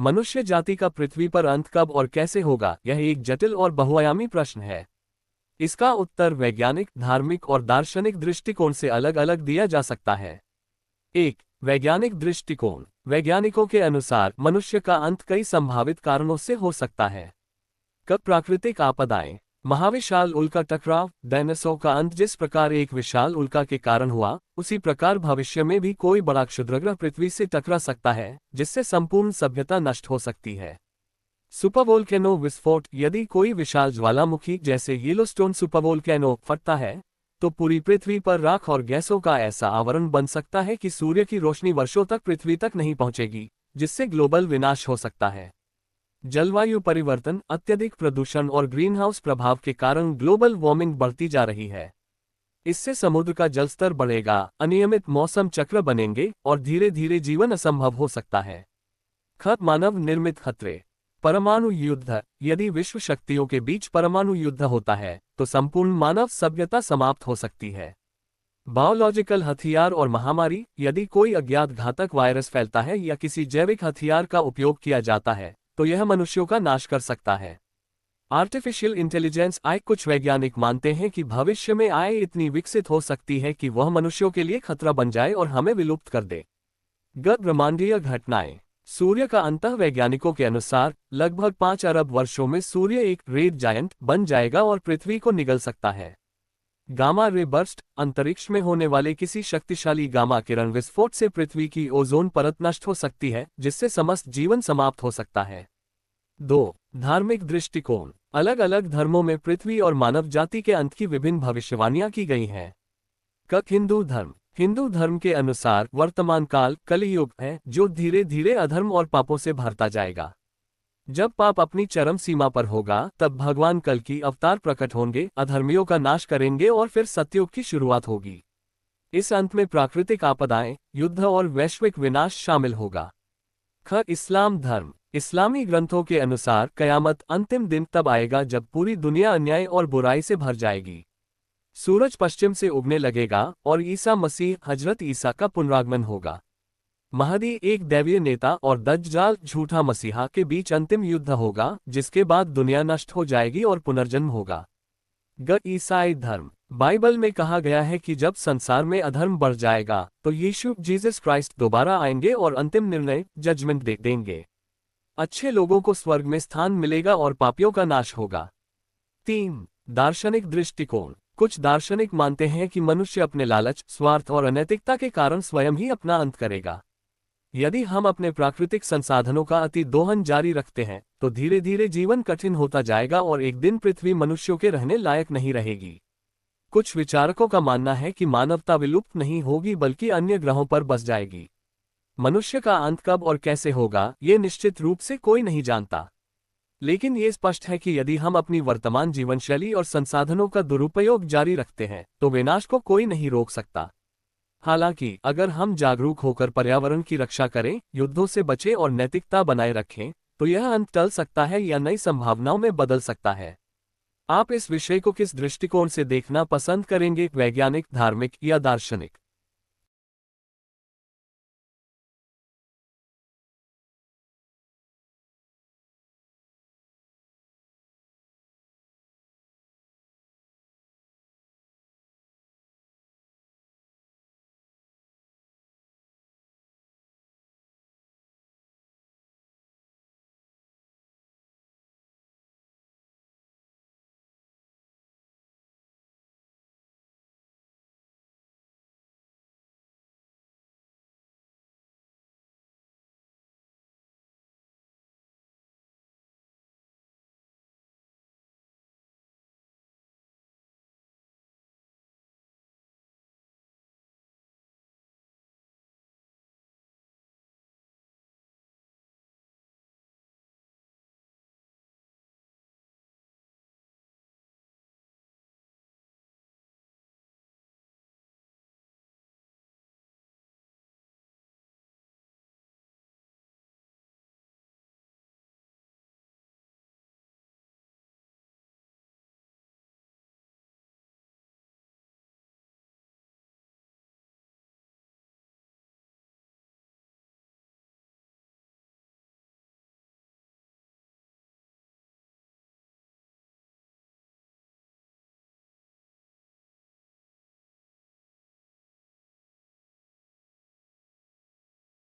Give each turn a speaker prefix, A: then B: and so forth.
A: मनुष्य जाति का पृथ्वी पर अंत कब और कैसे होगा, यह एक जटिल और बहुआयामी प्रश्न है। इसका उत्तर वैज्ञानिक, धार्मिक और दार्शनिक दृष्टिकोण से अलग अलग दिया जा सकता है। एक, वैज्ञानिक दृष्टिकोण। वैज्ञानिकों के अनुसार मनुष्य का अंत कई संभावित कारणों से हो सकता है। कब प्राकृतिक आपदाएं, महाविशाल उल्का टकराव, डायनासोर का अंत। जिस प्रकार एक विशाल उल्का के कारण हुआ, उसी प्रकार भविष्य में भी कोई बड़ा क्षुद्रग्रह पृथ्वी से टकरा सकता है, जिससे संपूर्ण सभ्यता नष्ट हो सकती है। सुपरवोल्केनो विस्फोट। यदि कोई विशाल ज्वालामुखी जैसे येलोस्टोन सुपरवोल्केनो फटता है, तो पूरी पृथ्वी पर राख और गैसों का ऐसा आवरण बन सकता है कि सूर्य की रोशनी वर्षों तक पृथ्वी तक नहीं पहुंचेगी, जिससे ग्लोबल विनाश हो सकता है। जलवायु परिवर्तन। अत्यधिक प्रदूषण और ग्रीनहाउस प्रभाव के कारण ग्लोबल वार्मिंग बढ़ती जा रही है। इससे समुद्र का जलस्तर बढ़ेगा, अनियमित मौसम चक्र बनेंगे और धीरे धीरे जीवन असंभव हो सकता है। मानव निर्मित खतरे। परमाणु युद्ध। यदि विश्व शक्तियों के बीच परमाणु युद्ध होता है, तो संपूर्ण मानव सभ्यता समाप्त हो सकती है। बायोलॉजिकल हथियार और महामारी। यदि कोई अज्ञात घातक वायरस फैलता है या किसी जैविक हथियार का उपयोग किया जाता है, तो यह मनुष्यों का नाश कर सकता है। Artificial intelligence. कुछ वैज्ञानिक मानते हैं कि भविष्य में AI इतनी विकसित हो सकती है कि वह मनुष्यों के लिए खतरा बन जाए और हमें विलुप्त कर दे। ब्रह्मांडीय घटनाएं। सूर्य का अंतः वैज्ञानिकों के अनुसार लगभग 5 अरब वर्षों में सूर्य एक रेड जायंट बन जाएगा और पृथ्वी को निगल सकता है। Gamma ray burst. अंतरिक्ष में होने वाले किसी शक्तिशाली गामा किरण विस्फोट से पृथ्वी की ओजोन परत नष्ट हो सकती है, जिससे समस्त जीवन समाप्त हो सकता है। 2. धार्मिक दृष्टिकोण। अलग अलग धर्मों में पृथ्वी और मानव जाति के अंत की विभिन्न भविष्यवाणियां की गई हैं। हिंदू धर्म। हिंदू धर्म के अनुसार वर्तमान काल कलियुग है, जो धीरे धीरे अधर्म और पापों से भरता जाएगा। जब पाप अपनी चरम सीमा पर होगा, तब भगवान कल की अवतार प्रकट होंगे, अधर्मियों का नाश करेंगे और फिर सत्ययुग की शुरुआत होगी। इस अंत में प्राकृतिक आपदाएं, युद्ध और वैश्विक विनाश शामिल होगा। इस्लाम धर्म। इस्लामी ग्रंथों के अनुसार कयामत अंतिम दिन तब आएगा जब पूरी दुनिया अन्याय और बुराई से भर जाएगी। सूरज पश्चिम से उगने लगेगा और ईसा मसीह हजरत ईसा का पुनरागमन होगा। महदी एक दैवीय नेता और दज्जाल झूठा मसीहा के बीच अंतिम युद्ध होगा, जिसके बाद दुनिया नष्ट हो जाएगी और पुनर्जन्म होगा। ईसाई धर्म। बाइबल में कहा गया है कि जब संसार में अधर्म बढ़ जाएगा, तो यीशु जीसस क्राइस्ट दोबारा आएंगे और अंतिम निर्णय जजमेंट देंगे। अच्छे लोगों को स्वर्ग में स्थान मिलेगा और पापियों का नाश होगा। 3. दार्शनिक दृष्टिकोण। कुछ दार्शनिक मानते हैं कि मनुष्य अपने लालच, स्वार्थ और अनैतिकता के कारण स्वयं ही अपना अंत करेगा। यदि हम अपने प्राकृतिक संसाधनों का अति दोहन जारी रखते हैं, तो धीरे धीरे जीवन कठिन होता जाएगा और एक दिन पृथ्वी मनुष्यों के रहने लायक नहीं रहेगी। कुछ विचारकों का मानना है कि मानवता विलुप्त नहीं होगी, बल्कि अन्य ग्रहों पर बस जाएगी। मनुष्य का अंत कब और कैसे होगा, ये निश्चित रूप से कोई नहीं जानता। लेकिन ये स्पष्ट है कि यदि हम अपनी वर्तमान जीवन शैली और संसाधनों का दुरुपयोग जारी रखते हैं, तो विनाश को कोई नहीं रोक सकता। हालांकि अगर हम जागरूक होकर पर्यावरण की रक्षा करें, युद्धों से बचें और नैतिकता बनाए रखें, तो यह अंत टल सकता है या नई संभावनाओं में बदल सकता है। आप इस विषय को किस दृष्टिकोण से देखना पसंद करेंगे, वैज्ञानिक, धार्मिक या दार्शनिक?